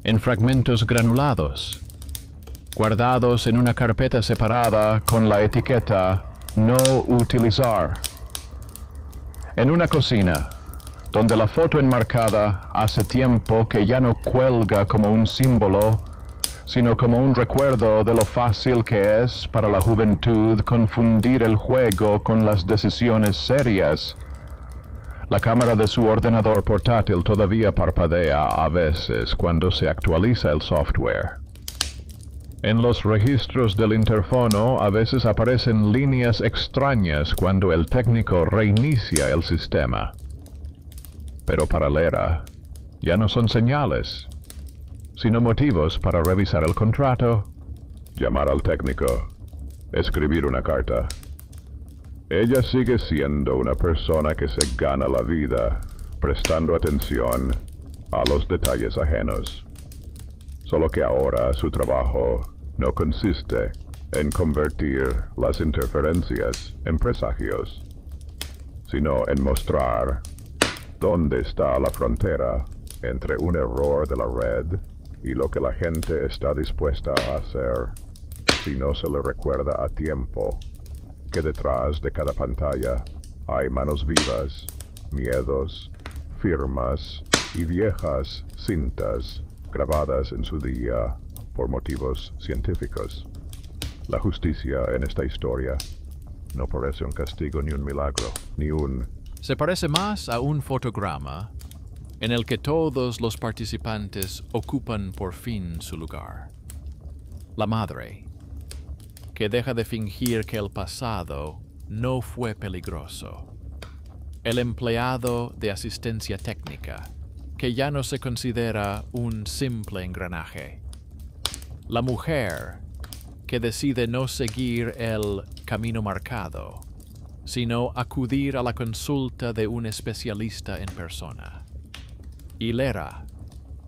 Speaker 1: en fragmentos granulados,
Speaker 3: guardados en una carpeta separada con la etiqueta "No utilizar". En una cocina, donde la foto enmarcada hace tiempo que ya no cuelga como un símbolo, sino como un recuerdo de lo fácil que es para la juventud confundir el juego con las decisiones serias. La cámara de su ordenador portátil todavía parpadea a veces cuando se actualiza el software. En los registros del interfono a veces aparecen líneas extrañas cuando el técnico reinicia el sistema. Pero para Lera, ya no son señales, sino motivos para revisar el contrato, llamar al técnico, escribir una carta. Ella sigue siendo una persona que se gana la vida prestando atención a los detalles ajenos. Solo que ahora su trabajo no consiste en convertir las interferencias en presagios, sino en mostrar dónde está la frontera entre un error de la red y lo que la gente está dispuesta a hacer si no se le recuerda a tiempo que detrás de cada pantalla hay manos vivas, miedos, firmas y viejas cintas grabadas en su día por motivos científicos. La justicia en esta historia no parece un castigo ni un milagro, ni un...
Speaker 1: Se parece más a un fotograma en el que todos los participantes ocupan por fin su lugar. La madre, que deja de fingir que el pasado no fue peligroso. El empleado de asistencia técnica, que ya no se considera un simple engranaje. La mujer, que decide no seguir el camino marcado, sino acudir a la consulta de un especialista en persona. Y Lera,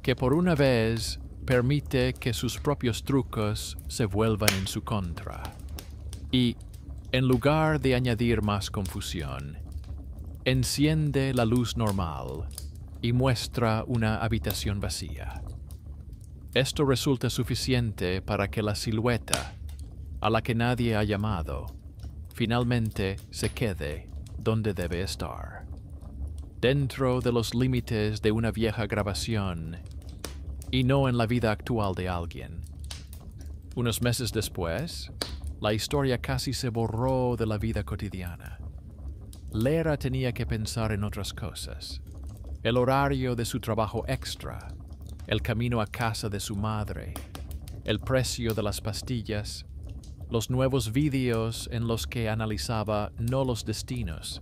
Speaker 1: que por una vez permite que sus propios trucos se vuelvan en su contra. Y, en lugar de añadir más confusión, enciende la luz normal y muestra una habitación vacía. Esto resulta suficiente para que la silueta, a la que nadie ha llamado, finalmente se quede donde debe estar, dentro de los límites de una vieja grabación y no en la vida actual de alguien. Unos meses después, la historia casi se borró de la vida cotidiana. Lera tenía que pensar en otras cosas: el horario de su trabajo extra, el camino a casa de su madre, el precio de las pastillas, los nuevos vídeos en los que analizaba no los destinos,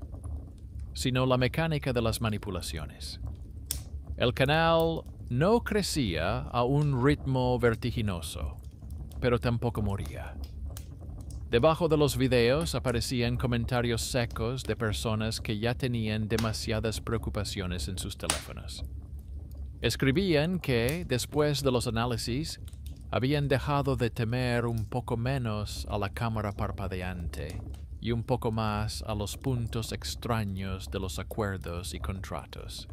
Speaker 1: sino la mecánica de las manipulaciones. El canal no crecía a un ritmo vertiginoso, pero tampoco moría. Debajo de los videos aparecían comentarios secos de personas que ya tenían demasiadas preocupaciones en sus teléfonos. Escribían que, después de los análisis, habían dejado de temer un poco menos a la cámara parpadeante y un poco más a los puntos extraños de los acuerdos y contratos.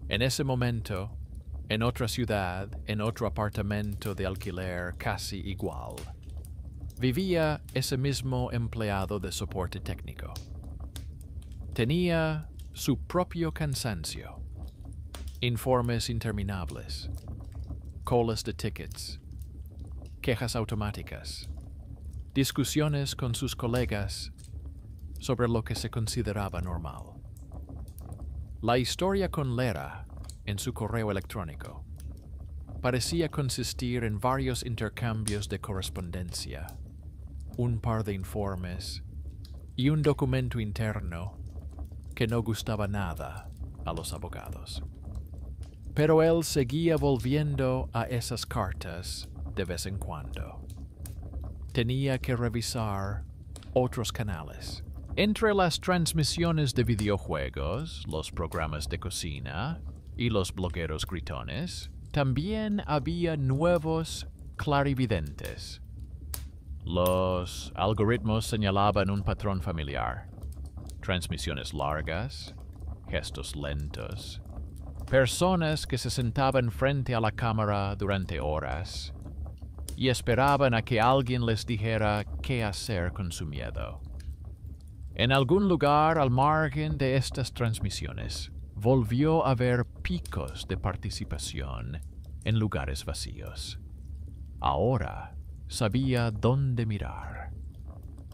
Speaker 1: En ese momento, en otra ciudad, en otro apartamento de alquiler casi igual, vivía ese mismo empleado de soporte técnico. Tenía su propio cansancio, informes interminables, colas de tickets, quejas automáticas, discusiones con sus colegas sobre lo que se consideraba normal. La historia con Lera, en su correo electrónico, parecía consistir en varios intercambios de correspondencia, un par de informes y un documento interno que no gustaba nada a los abogados. Pero él seguía volviendo a esas cartas de vez en cuando. Tenía que revisar otros canales. Entre las transmisiones de videojuegos, los programas de cocina y los blogueros gritones, también había nuevos clarividentes. Los algoritmos señalaban un patrón familiar: transmisiones largas, gestos lentos, personas que se sentaban frente a la cámara durante horas
Speaker 2: y esperaban a que alguien les dijera qué hacer con su miedo. En algún lugar al margen de estas transmisiones, volvió a haber picos de participación en lugares vacíos. Ahora sabía dónde mirar.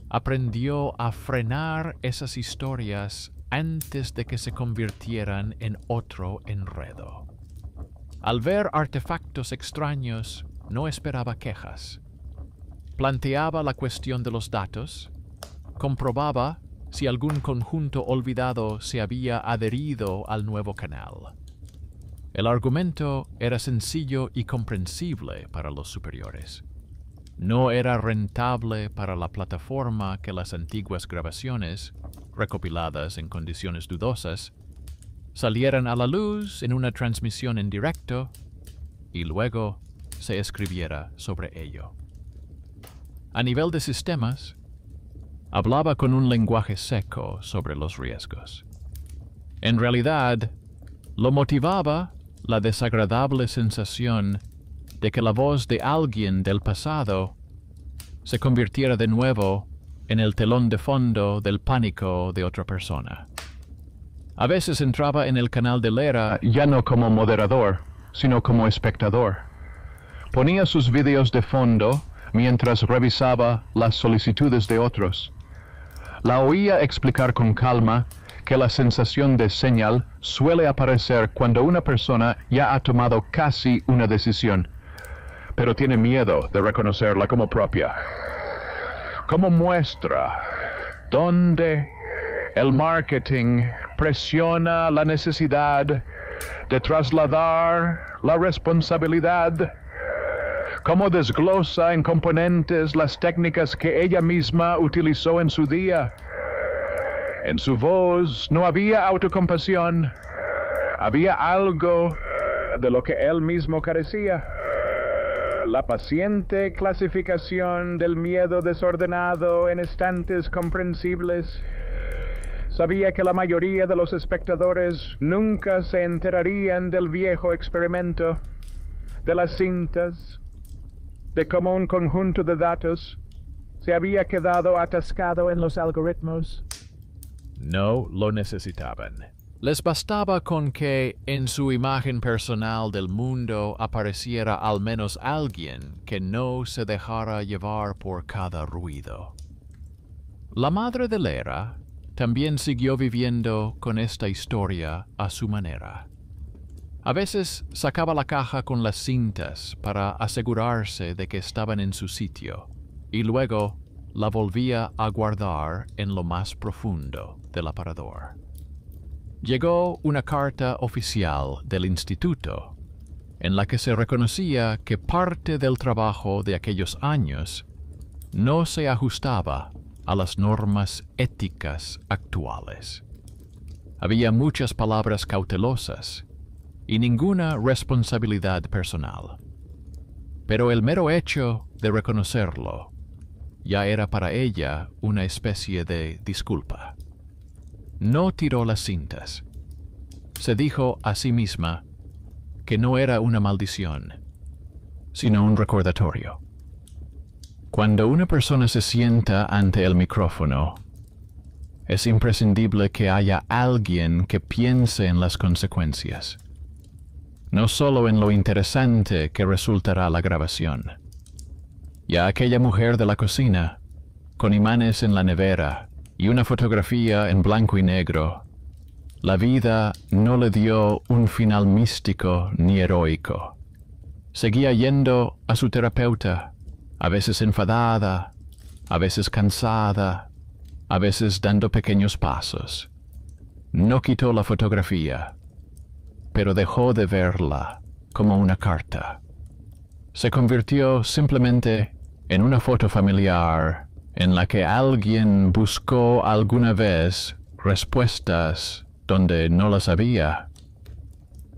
Speaker 2: Aprendió a frenar esas historias antes de que se convirtieran en otro enredo. Al ver artefactos extraños, no esperaba quejas. Planteaba la cuestión de los datos, comprobaba si algún conjunto olvidado se había adherido al nuevo canal. El argumento era sencillo y comprensible para los superiores. No era rentable para la plataforma que las antiguas grabaciones, recopiladas en condiciones dudosas, salieran a la luz en una transmisión en directo y luego se escribiera sobre ello. A nivel de sistemas, hablaba con un lenguaje seco sobre los riesgos. En realidad, lo motivaba la desagradable sensación de que la voz de alguien del pasado se convirtiera de nuevo en el telón de fondo del pánico de otra persona. A veces entraba en el canal de Lera
Speaker 3: ya no como moderador, sino como espectador. Ponía sus vídeos de fondo mientras revisaba las solicitudes de otros. La oía explicar con calma que la sensación de señal suele aparecer cuando una persona ya ha tomado casi una decisión, pero tiene miedo de reconocerla como propia. Como muestra donde el marketing presiona la necesidad de trasladar la responsabilidad, como desglosa en componentes las técnicas que ella misma utilizó en su día. En su voz no había autocompasión, había algo de lo que él mismo carecía. La paciente clasificación del miedo desordenado en estantes comprensibles. Sabía que la mayoría de los espectadores nunca se enterarían del viejo experimento, de las cintas, de cómo un conjunto de datos se había quedado atascado en los algoritmos.
Speaker 2: No lo necesitaban. Les bastaba con que en su imagen personal del mundo apareciera al menos alguien que no se dejara llevar por cada ruido. La madre de Lera también siguió viviendo con esta historia a su manera. A veces sacaba la caja con las cintas para asegurarse de que estaban en su sitio, y luego la volvía a guardar en lo más profundo del aparador. Llegó una carta oficial del instituto, en la que se reconocía que parte del trabajo de aquellos años no se ajustaba a las normas éticas actuales. Había muchas palabras cautelosas y ninguna responsabilidad personal. Pero el mero hecho de reconocerlo ya era para ella una especie de disculpa. No tiró las cintas. Se dijo a sí misma que no era una maldición, sino un recordatorio. Cuando una persona se sienta ante el micrófono, es imprescindible que haya alguien que piense en las consecuencias, no solo en lo interesante que resultará la grabación. Y a aquella mujer de la cocina, con imanes en la nevera y una fotografía en blanco y negro, la vida no le dio un final místico ni heroico. Seguía yendo a su terapeuta, a veces enfadada, a veces cansada, a veces dando pequeños pasos. No quitó la fotografía, pero dejó de verla como una carta. Se convirtió simplemente en una foto familiar en la que alguien buscó alguna vez respuestas donde no las había.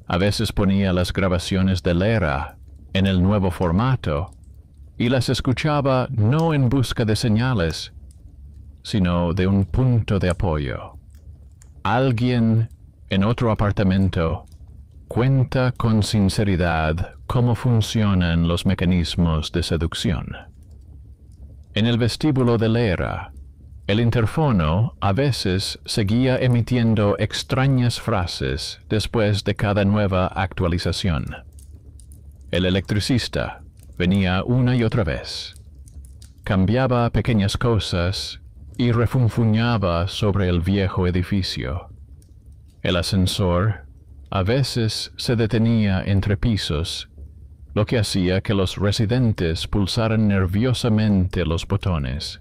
Speaker 2: A veces ponía las grabaciones de Lera en el nuevo formato y las escuchaba no en busca de señales, sino de un punto de apoyo. Alguien en otro apartamento
Speaker 3: cuenta con sinceridad cómo funcionan los mecanismos de seducción. En el vestíbulo de Lera, el interfono a veces seguía emitiendo extrañas frases después de cada nueva actualización. El electricista venía una y otra vez, cambiaba pequeñas cosas y refunfuñaba sobre el viejo edificio. El ascensor a veces se detenía entre pisos, lo que hacía que los residentes pulsaran nerviosamente los botones.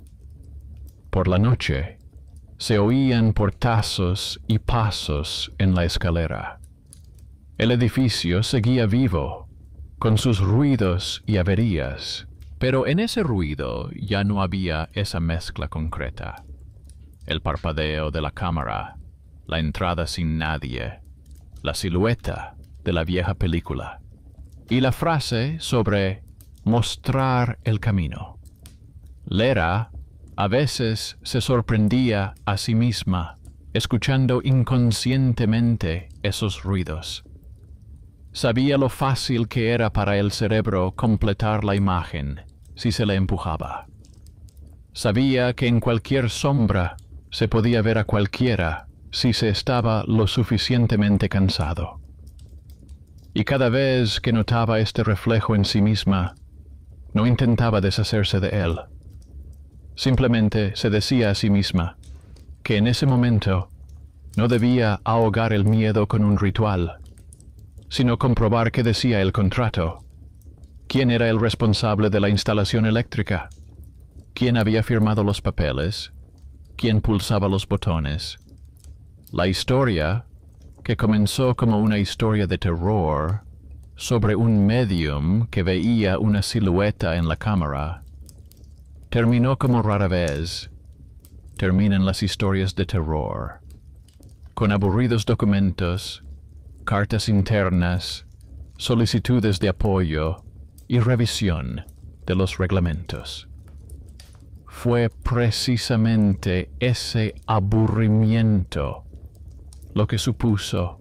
Speaker 3: Por la noche, se oían portazos y pasos en la escalera. El edificio seguía vivo, con sus ruidos y averías, pero en ese ruido ya no había esa mezcla concreta. El parpadeo de la cámara, la entrada sin nadie, la silueta de la vieja película, y la frase sobre mostrar el camino. Lera a veces se sorprendía a sí misma, escuchando inconscientemente esos ruidos. Sabía lo fácil que era para el cerebro completar la imagen si se le empujaba. Sabía que en cualquier sombra se podía ver a cualquiera si se estaba lo suficientemente cansado. Y cada vez que notaba este reflejo en sí misma, no intentaba deshacerse de él. Simplemente se decía a sí misma que en ese momento no debía ahogar el miedo con un ritual, sino comprobar qué decía el contrato. ¿Quién era el responsable de la instalación eléctrica? ¿Quién había firmado los papeles? ¿Quién pulsaba los botones? La historia, que comenzó como una historia de terror sobre un medium que veía una silueta en la cámara, terminó como rara vez terminan las historias de terror, con aburridos documentos, cartas internas, solicitudes de apoyo y revisión de los reglamentos. Fue precisamente ese aburrimiento lo que supuso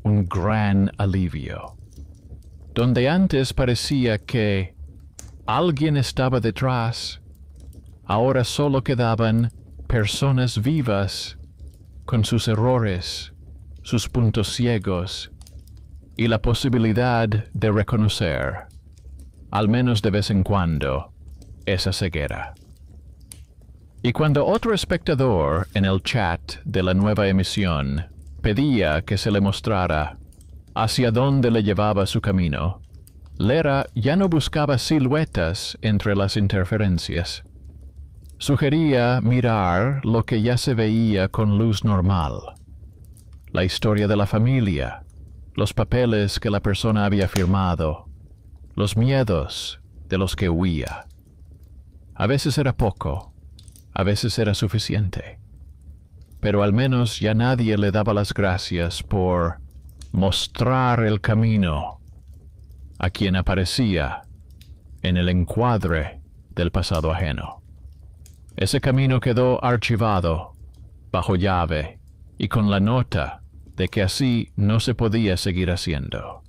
Speaker 3: un gran alivio. Donde antes parecía que alguien estaba detrás, ahora solo quedaban personas vivas con sus errores, sus puntos ciegos y la posibilidad de reconocer, al menos de vez en cuando, esa ceguera. Y cuando otro espectador en el chat de la nueva emisión pedía que se le mostrara hacia dónde le llevaba su camino, Lera ya no buscaba siluetas entre las interferencias. Sugería mirar lo que ya se veía con luz normal. La historia de la familia, los papeles que la persona había firmado, los miedos de los que huía. A veces era poco, a veces era suficiente, pero al menos ya nadie le daba las gracias por mostrar el camino a quien aparecía en el encuadre del pasado ajeno. Ese camino quedó archivado, bajo llave, y con la nota de que así no se podía seguir haciendo.